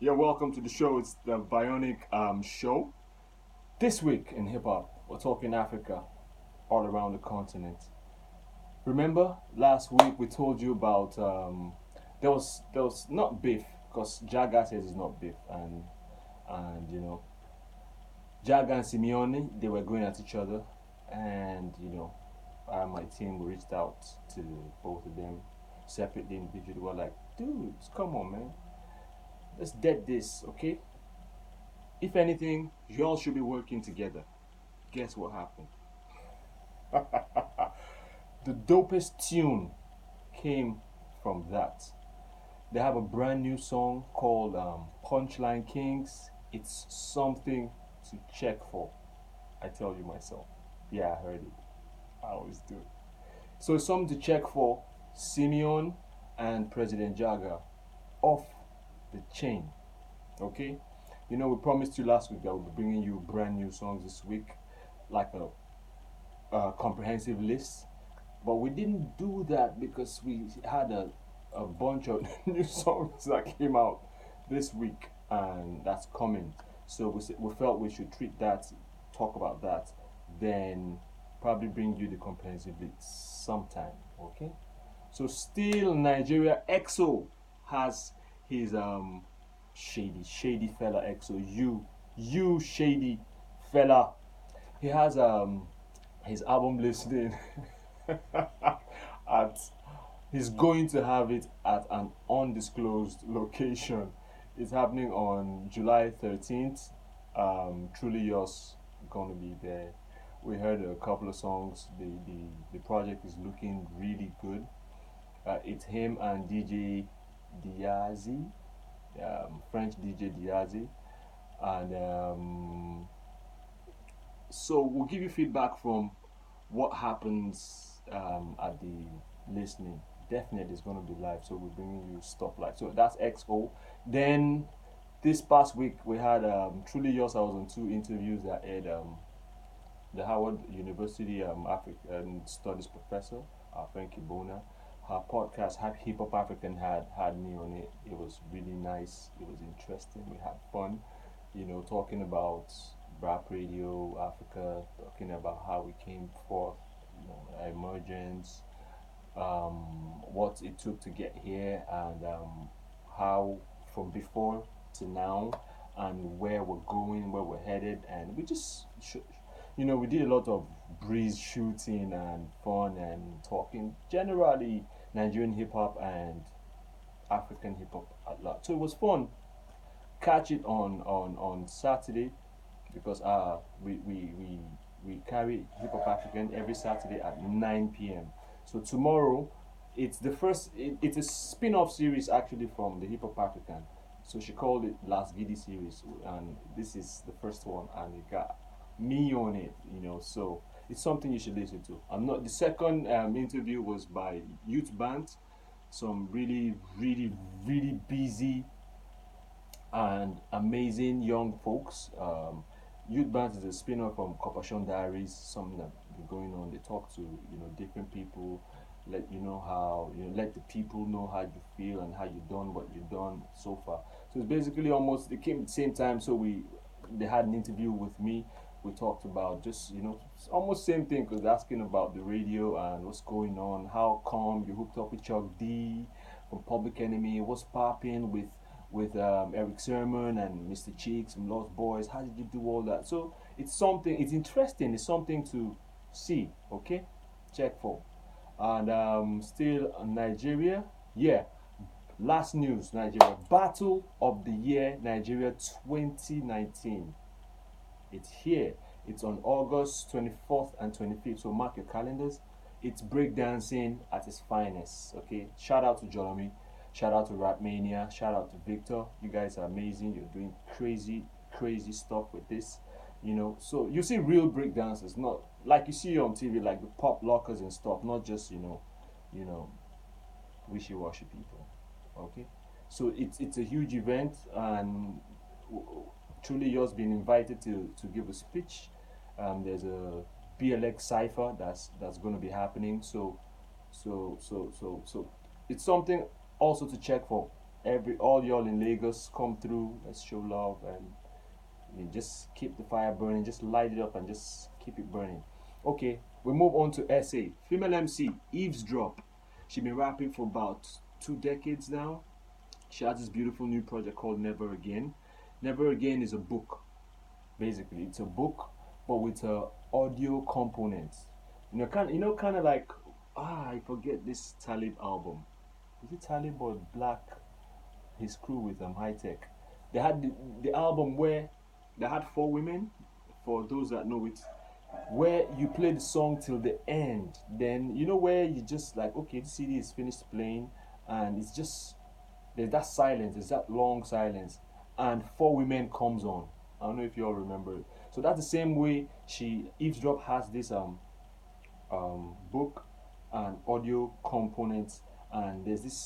Yeah, welcome to the show. It's the BIONIC show. This week in hip hop, we're talking Africa, all around the continent. Remember last week we told you about there was not beef because Jaga says it's not beef and Jaga and Cmion they were going at each other and my team reached out to both of them separately individually. We're like, dudes, come on, man, let's dead this, okay? If anything, you all should be working together. Guess what happened? The dopest tune came from that. They have a brand new song called Punchline Kings. It's something to check for. I tell you myself. Yeah, I heard it. I always do. So it's something to check for. Simeon and President Jaga off the chain. Okay? You know, we promised you last week that we'll be bringing you brand new songs this week, like a comprehensive list. But we didn't do that because we had a bunch of new songs that came out this week, and that's coming. So we felt we should treat that, talk about that, then probably bring you the comprehensive list sometime. Okay? So still Nigeria EXO has his shady fella EXO. You shady fella. He has his album listening at he's going to have it at an undisclosed location. It's happening on July 13th. Truly Yours gonna be there. We heard a couple of songs. The project is looking really good. It's him and DJ Diaze, French DJ Diaze, and so we'll give you feedback from what happens at the listening. Definitely it's going to be live, so we're bringing you stuff live. So that's XO. Then this past week we had Truly Yours. I was on two interviews that aired. The Howard University African Studies professor, Frankie Bona. Her podcast, Hip Hop African, had me on it. It was really nice. It was interesting. We had fun, talking about rap radio, Africa, talking about how we came forth, emergence, what it took to get here, and how from before to now, and where we're going, where we're headed, and we just, we did a lot of breeze shooting and fun and talking generally Nigerian hip hop and African hip hop a lot. So it was fun. Catch it on Saturday because we carry Hip Hop African every Saturday at 9 p.m. So tomorrow, it's a spin-off series actually from the Hip Hop African. So she called it Last Giddy series, and this is the first one, and it got me on it. So it's something you should listen to. I'm not. The second interview was by Youth Band, some really, really, really busy and amazing young folks. Youth Band is a spin-off from Corporation Diaries, something that been going on. They talk to different people, let you know how let the people know how you feel and how you done what you done so far. So it's basically almost they came at the same time. So they had an interview with me. We talked about just it's almost same thing because asking about the radio and what's going on, how come you hooked up with Chuck D from Public Enemy, what's popping with Eric Sermon and Mr. Cheeks and Lost Boys. How did you do all that? So it's something. It's interesting. It's something to see. Okay, check for. And still Nigeria. Yeah, last news. Nigeria Battle of the Year Nigeria 2019. It's here. It's on August 24th and 25th. So mark your calendars. It's breakdancing at its finest. Okay. Shout out to Jolomi. Shout out to Rapmania. Shout out to Victor. You guys are amazing. You're doing crazy, crazy stuff with this. So you see real breakdancers, not like you see on TV, like the pop lockers and stuff, not just you know, wishy-washy people. Okay, so it's a huge event, and truly yours being invited to give a speech. There's a BLX cipher that's going to be happening. So it's something also to check for. all y'all in Lagos, come through. Let's show love and you just keep the fire burning. Just light it up and just keep it burning. Okay, we move on to SA. Female MC, Eavesdrop. She's been rapping for about 2 decades now. She has this beautiful new project called Never Again. Never Again is a book. Basically, it's a book, but with a audio components. Kind of like I forget this Talib album. Is it Talib or Black? His crew with High Tech. They had the album where they had 4 women. For those that know it, where you play the song till the end, then where you just like, okay, the CD is finished playing, and it's just there's that silence, there's that long silence, and 4 women comes on. I don't know if you all remember it. So that's the same way Eavesdrop has this book and audio components, and there's this